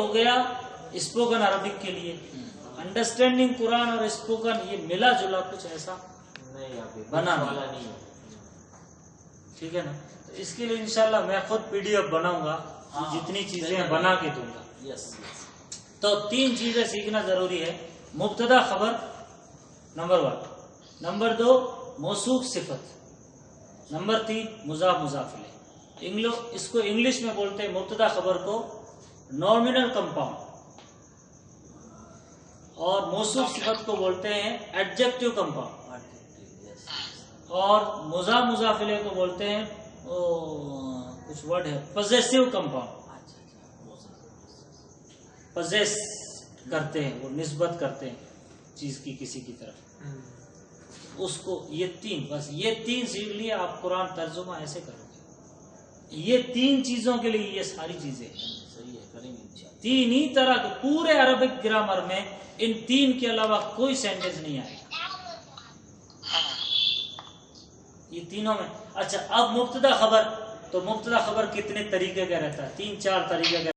ہو گیا spoken Arabic کے لیے. انڈرسٹینڈنگ قرآن اور اسپوکن یہ ملا جلا کچھ ایسا بنا نہیں. ٹھیک ہے نا. تو اس کے لیے انشاءاللہ میں خود PDF بناؤں گا, جتنی چیزیں بنا کے دوں گا. تو 3 چیزیں سیکھنا ضروری ہے. مبتدا خبر نمبر 1, نمبر 2 موصوف صفت, نمبر 3 مضاف مضاف الیہ. اس کو انگلش میں بولتے ہیں مبتدا خبر کو نومینل کمپاؤنڈ, اور موصوف صفت کو بولتے ہیں ایڈجیکٹو کمپاؤنڈ, اور مضاف مضاف الیہ کو بولتے ہیں کچھ ورڈ ہے پوزیسو کمپاؤنڈ. پوزیس کرتے ہیں, وہ نسبت کرتے ہیں چیز کی کسی کی طرف. اس کو یہ 3, بس یہ 3 سیکھ لیے آپ قرآن ترجمہ ایسے کرو گے. یہ 3 چیزوں کے لیے یہ ساری چیزیں ہیں. 3 ہی طرح کے پورے عربک گرامر میں ان 3 کے علاوہ کوئی سینٹنس نہیں آئے گا یہ تینوں میں. اچھا اب مبتدا خبر, تو مبتدا خبر کتنے طریقے کا رہتا ہے؟ 3-4 طریقے کا.